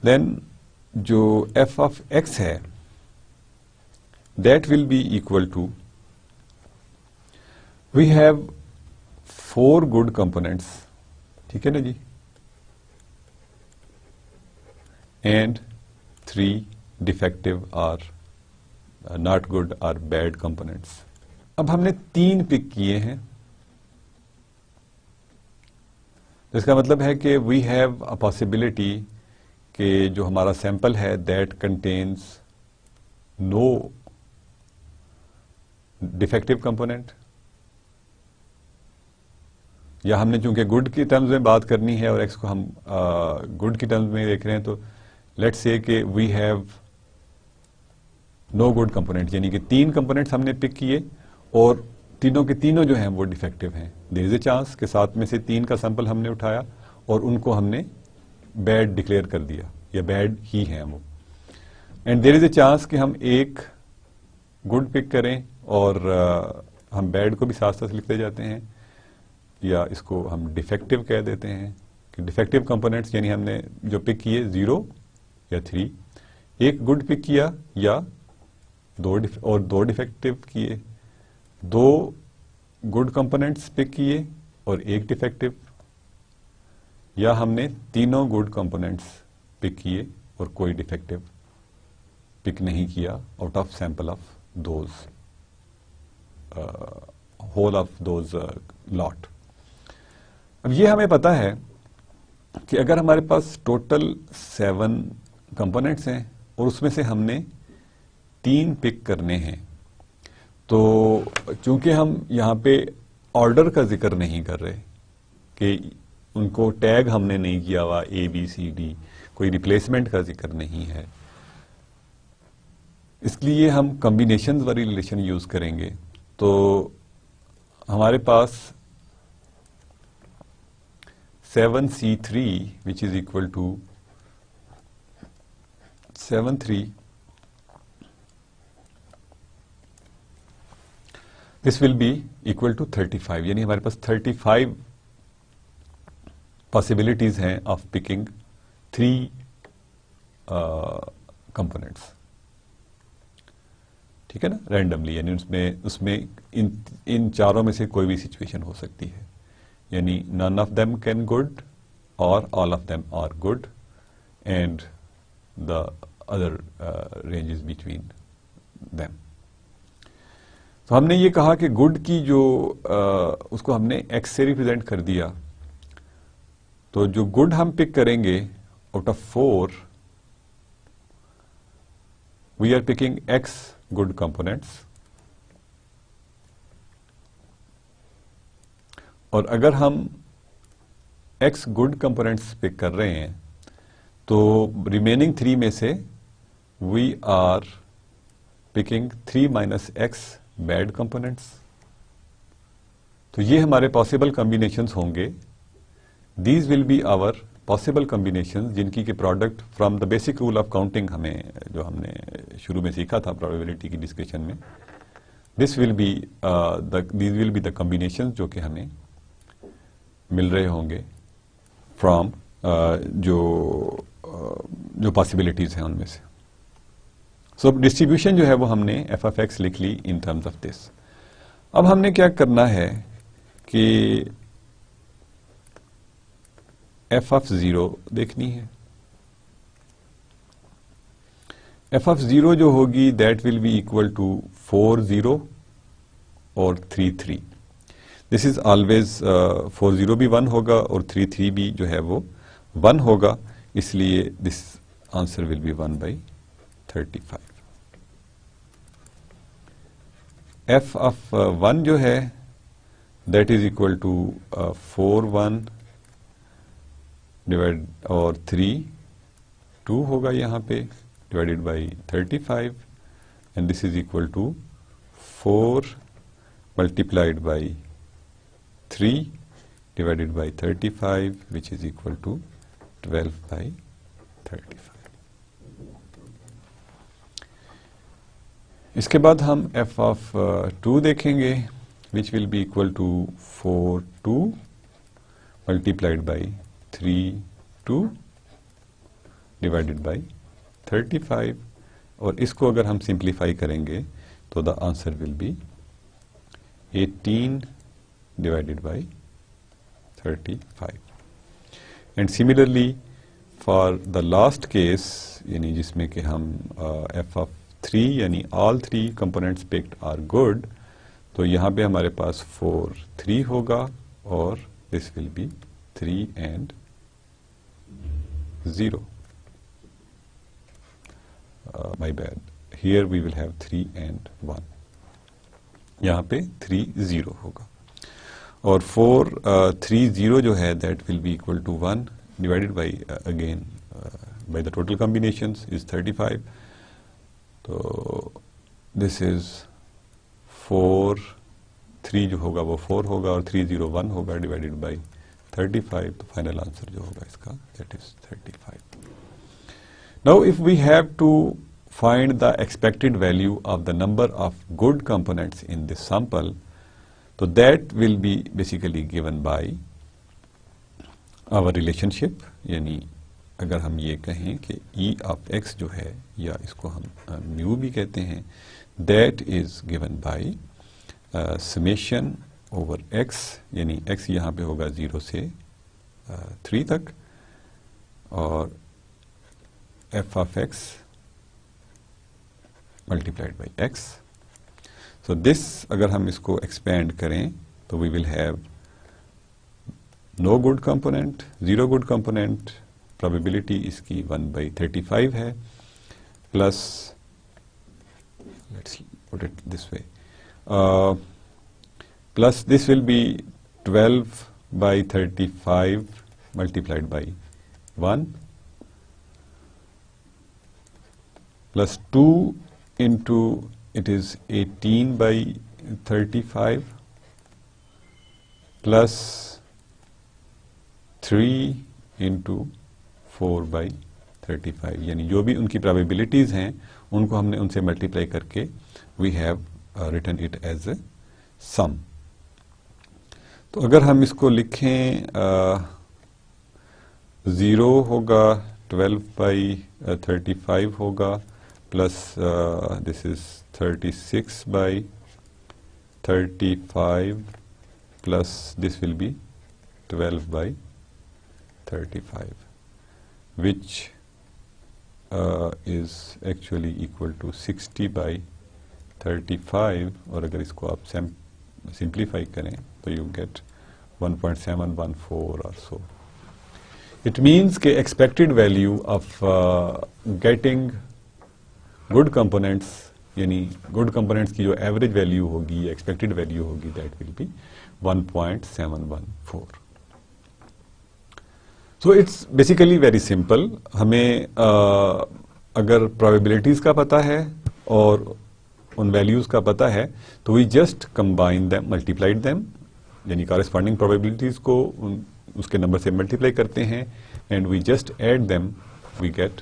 A: Then जो f of x है that will be equal to, we have 4 good components, ठीक है ना जी, and 3 defective or not good or bad components. अब हमने 3 पिक किए हैं, तो इसका मतलब है कि वी हैव अ पॉसिबिलिटी कि जो हमारा सैंपल है that contains no defective component, या हमने चूंकि गुड की टर्म्स में बात करनी है और एक्स को हम गुड की टर्म्स में देख रहे हैं, तो लेट्स से कि we have no good component, यानी कि 3 कंपोनेंट्स हमने पिक किए और तीनों के तीनों जो हैं वो डिफेक्टिव हैं. देयर इज ए चांस कि 7 में से 3 का सैंपल हमने उठाया और उनको हमने बैड डिक्लेयर कर दिया या बैड ही हैं वो, and there is a chance कि हम एक गुड पिक करें और हम बैड को भी साथ साथ लिखते जाते हैं, या इसको हम डिफेक्टिव कह देते हैं कि डिफेक्टिव कंपोनेंट्स, यानी हमने जो पिक किए 0 या 3, एक गुड पिक किया या दो डिफेक्टिव किए, 2 गुड कंपोनेंट्स पिक किए और एक डिफेक्टिव, या हमने तीनों गुड कंपोनेंट्स पिक किए और कोई डिफेक्टिव पिक नहीं किया out of sample of those whole of those lot. अब ये हमें पता है कि अगर हमारे पास टोटल 7 कंपोनेंट्स हैं और उसमें से हमने 3 पिक करने हैं, तो चूंकि हम यहाँ पे ऑर्डर का जिक्र नहीं कर रहे कि उनको टैग हमने नहीं किया हुआ ABCD, कोई रिप्लेसमेंट का जिक्र नहीं है, इसलिए हम कॉम्बिनेशंस वाली रिलेशन यूज करेंगे। तो हमारे पास 7C3 which is equal to 7,3, this will be equal to 35, यानी हमारे पास 35 पॉसिबिलिटीज हैं ऑफ पिकिंग 3 कंपोनेंट्स, ठीक है ना, रैंडमली, यानी उसमें इन चारों में से कोई भी सिचुएशन हो सकती है, यानी none of them can good और all of them are good and the other ranges between them. तो हमने ये कहा कि गुड की जो उसको हमने x से रिप्रेजेंट कर दिया, तो जो गुड हम पिक करेंगे out of 4 we are picking x good components, और अगर हम x गुड कंपोनेंट्स पिक कर रहे हैं तो रिमेनिंग 3 में से we are picking 3 minus x bad components. तो ये हमारे पॉसिबल कॉम्बिनेशंस होंगे, these will be our possible combinations, जिनकी के product from the basic rule of counting हमें जो हमने शुरू में सीखा था प्रोबेबिलिटी की डिस्कशन में, this will B these will be the combinations जो कि हमें मिल रहे होंगे फ्रॉम जो पॉसिबिलिटीज हैं उनमें से। सो डिस्ट्रीब्यूशन जो है वो हमने एफ ऑफ एक्स लिख ली इन टर्म्स ऑफ दिस। अब हमने क्या करना है कि एफ ऑफ 0 देखनी है। एफ ऑफ 0 जो होगी that will be equal to 4 0 और 3 3। दिस इज ऑलवेज 4 0 भी 1 होगा और 3 3 भी जो है वो 1 होगा, इसलिए this answer will be 1/35। F of 1 जो है that is equal to 4 1 divide और 3 2 होगा यहाँ पे divided by 35 and this is equal to 4 multiplied by 3 divided by 35 which is equal to 12/35। इसके बाद हम f of 2 देखेंगे which will be equal to 4 2 multiplied by 3 2 divided by 35, और इसको अगर हम सिंप्लीफाई करेंगे तो the answer will be 18 divided by 35। And similarly for the last case यानी जिसमें कि हम एफ ऑफ 3 यानी all 3 components picked are good, तो यहाँ पे हमारे पास 4 3 होगा और this will be 3 and 0। My bad, here we will have 3 and 1, यहाँ पे 3 0 होगा और 4 3 0 जो है that will be equal to 1 divided by again by the total combinations is 35। तो दिस इज 4 3 जो होगा वो 4 होगा और 3 0 1 होगा डिवाइडेड बाई 35, तो फाइनल आंसर जो होगा इसका that is 35. Now if we have to find the expected value of the number of good components in this sample, so that will be basically given by our relationship. यानी अगर हम ये कहें कि e of x जो है, या इसको हम mu भी कहते हैं, that is given by summation over x, यानी x यहाँ पे होगा 0 से 3 तक, और f of x multiplied by x. So this अगर हम इसको expand करें तो we will have no good component, 0 good component, probability इसकी 1/35 है, plus let's put it this way, plus this will be 12/35 multiplied by 1 plus 2 into it is 18/35 plus 3 into 4/35, यानी जो भी उनकी probabilities हैं उनको हमने उनसे multiply करके we have written it as a sum. तो अगर हम इसको लिखें 0 होगा, 12/35 होगा, plus this is 36/35 plus this will be 12/35, which is actually equal to 60/35, और अगर इसको आप simplify करें तो you get 1.714 or so. It means कि expected value of getting good components, यानी गुड कंपोनेंट्स की जो एवरेज वैल्यू होगी, एक्सपेक्टेड वैल्यू होगी, that will B 1.714. So it's basically very simple. हमें अगर प्रोबेबिलिटीज का पता है और उन वैल्यूज का पता है तो we just combine them, multiplied them, यानी कॉरेस्पॉन्डिंग प्रोबेबिलिटीज को उसके नंबर से मल्टीप्लाई करते हैं, and we just add them, we get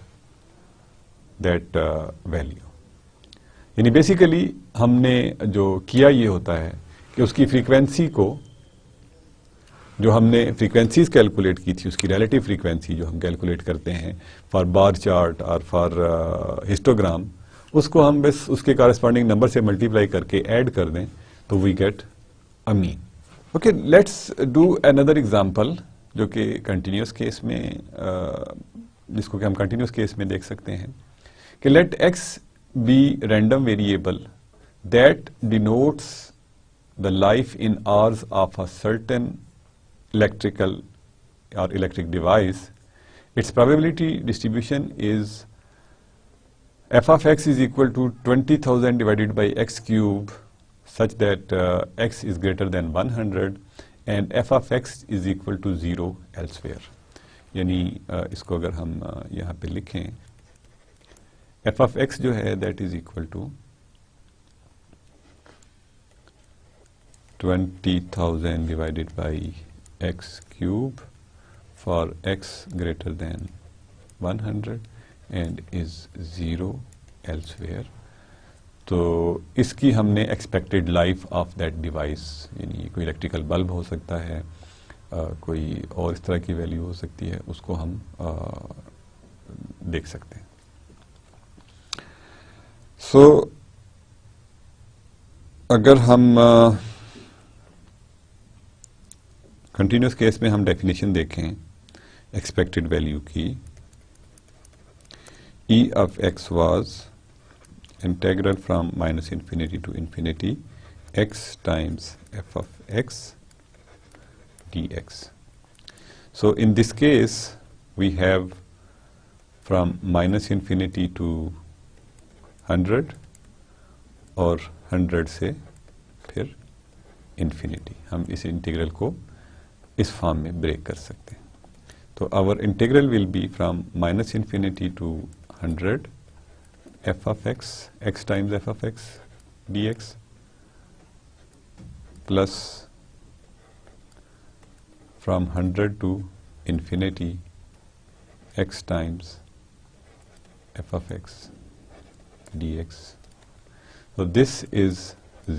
A: that value. यानी बेसिकली हमने जो किया ये होता है कि उसकी फ्रीक्वेंसी को, जो हमने फ्रीक्वेंसीज कैलकुलेट की थी, उसकी रिलेटिव फ्रीक्वेंसी जो हम कैलकुलेट करते हैं फॉर बार चार्ट और फॉर हिस्टोग्राम, उसको हम बस उसके कॉरेस्पॉन्डिंग नंबर से मल्टीप्लाई करके ऐड कर दें तो we get a mean. Okay, let's do another example जो कि कंटिन्यूस केस में, जिसको कि हम कंटिन्यूस केस में देख सकते हैं कि let x be random variable that denotes the life in hours of a certain electrical or electric device. Its probability distribution is f of x is equal to 20,000 divided by x cube, such that x is greater than 100 and f of x is equal to 0 elsewhere. यानी इसको अगर हम यहाँ पे लिखें, f of x जो है that is equal to 20,000 divided by x cube for x greater than 100 and is 0 elsewhere. तो इसकी हमने expected life of that device, यानी कोई इलेक्ट्रिकल बल्ब हो सकता है, कोई और इस तरह की वैल्यू हो सकती है, उसको हम देख सकते हैं. सो अगर हम कंटिन्यूस केस में हम डेफिनेशन देखें एक्सपेक्टेड वैल्यू की, e of x was integral from minus infinity to infinity x times f of x dx. So in this case we have from minus infinity to 100 और 100 से फिर infinity. हम इस integral को इस form में break कर सकते हैं. तो our integral will be from minus infinity to 100 f of x times f of x dx plus from 100 to infinity x times f of x dx. So this is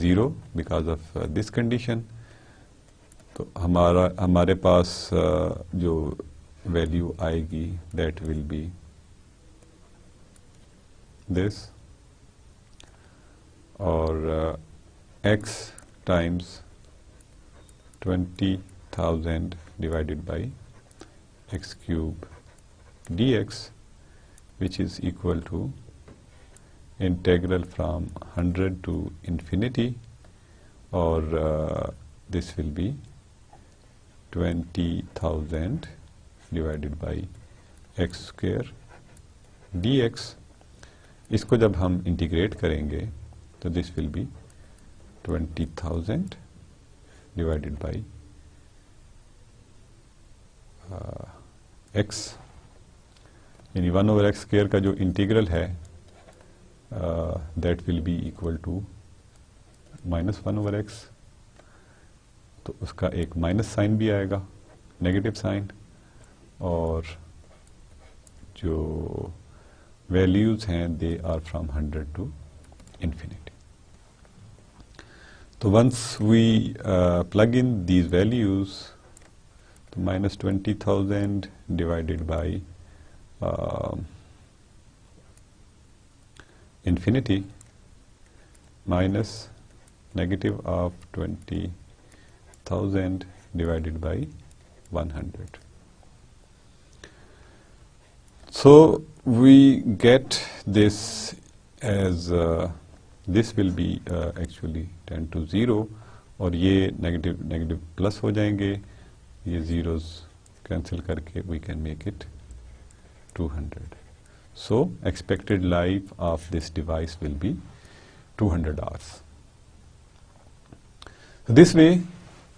A: 0 because of this condition. तो हमारे पास जो value आएगी that will be this, और x times 20,000 divided by x cube dx, which is equal to integral from 100 to infinity, or this will be 20,000 divided by x square dx. इसको जब हम integrate करेंगे तो this will be 20,000 divided by x, यानी 1/x square का जो integral है that will be equal to -1/x. तो उसका एक माइनस साइन भी आएगा, नेगेटिव साइन, और जो वैल्यूज हैं they are from 100 to infinity. So once we plug in these values, so minus 20,000 divided by infinity minus negative of 20,000 divided by 100. So we get this as this will be actually 10 to 0, और ये negative plus हो जाएंगे, ये zeros cancel करके we can make it 200. So expected life of this device will be 200 hours. So this way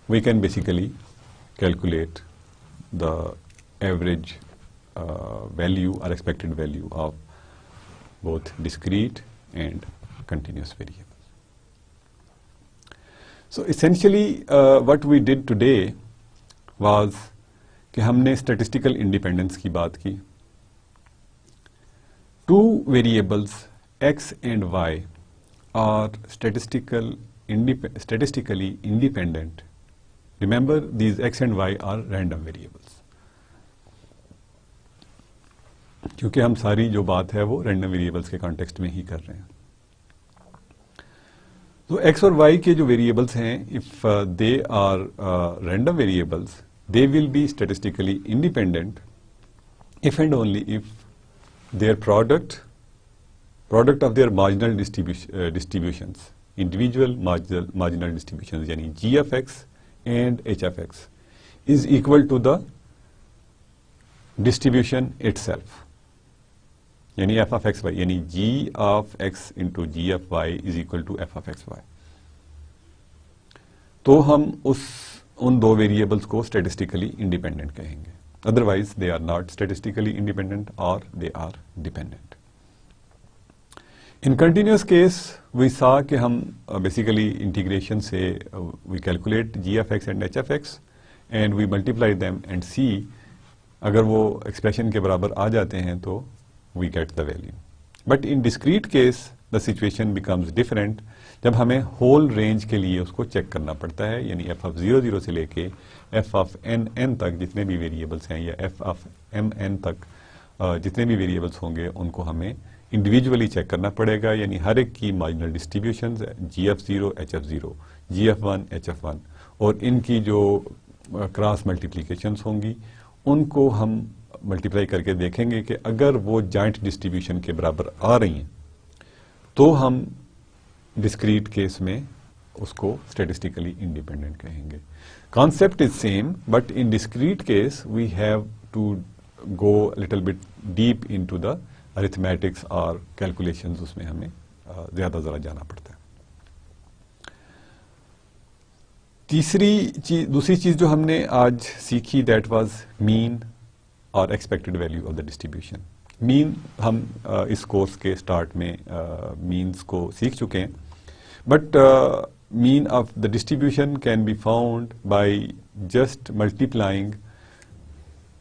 A: we can basically calculate the average value or expected value of both discrete and continuous variables. So essentially what we did today was कि हमने statistical independence की बात की. Two variables x and y are statistically independent. Remember, these x and y are random variables. क्योंकि हम सारी जो बात है वो रैंडम वेरिएबल्स के कॉन्टेक्स्ट में ही कर रहे हैं. तो x और y के जो वेरिएबल्स हैं, if they are random variables, they will be statistically independent if and only if their product of their marginal distributions, individual marginal distributions, यानी g of x and h of x is equal to the distribution itself, यानी f of x y, यानी g of x into g of y is equal to f of x y. तो हम उन दो variables को statistically independent कहेंगे. Otherwise they are not statistically independent और they are dependent. In continuous case we saw कि हम basically integration से we calculate g of x and h of x and we multiply them and see अगर वो expression के बराबर आ जाते हैं तो we get the value. But in discrete case the situation becomes different. जब हमें whole range के लिए उसको चेक करना पड़ता है, यानी f of 0 से लेके f of n तक जितने भी वेरिएबल्स हैं, या f of mn तक जितने भी वेरिएबल्स होंगे उनको हमें इंडिविजुअली चेक करना पड़ेगा, यानी हर एक की marginal distributions g of 0 h of 0, g of 1 h of 1, और इनकी जो क्रॉस मल्टीप्लिकेशंस होंगी उनको हम मल्टीप्लाई करके देखेंगे कि अगर वो जॉइंट डिस्ट्रीब्यूशन के बराबर आ रही हैं तो हम डिस्क्रीट केस में उसको स्टैटिस्टिकली इंडिपेंडेंट कहेंगे. Concept is same, but in discrete case we have to go little bit deep into the arithmetics और कैलकुलेशंस, उसमें हमें ज्यादा जरा जाना पड़ता है. दूसरी चीज जो हमने आज सीखी दैट वाज मीन और expected value of the distribution. Mean हम इस कोर्स के स्टार्ट में मीन्स को सीख चुके हैं, but mean of the distribution can be found bye just multiplying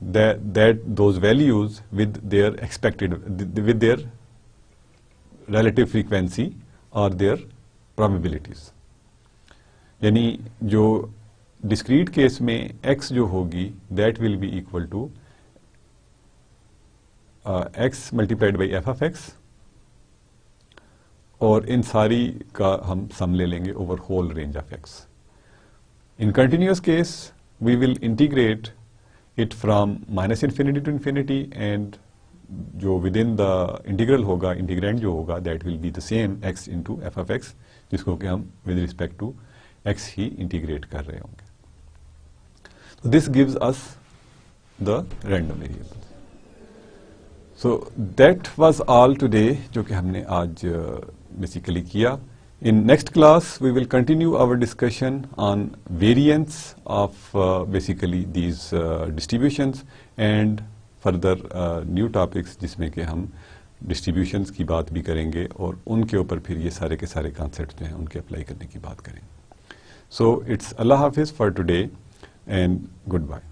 A: those values with their with their relative frequency or their probabilities. यानी जो discrete case में x जो होगी that will be equal to x multiplied by f of x, और इन सारी का हम सम ले लेंगे over whole range of x. In continuous case we will integrate it from minus infinity to infinity, and जो within the integral होगा, integrand जो होगा that will be the same x into f of x, जिसको कि हम with respect to x he integrate कर रहे होंगे. So this gives us the random variable. So that was all today जो कि हमने आज basically किया. In next class we will continue our discussion on variance of basically these distributions and further new topics जिसमें कि हम distributions की बात भी करेंगे और उनके ऊपर फिर ये सारे के सारे concepts जो हैं उनके apply करने की बात करेंगे. So it's Allah Hafiz for today and goodbye.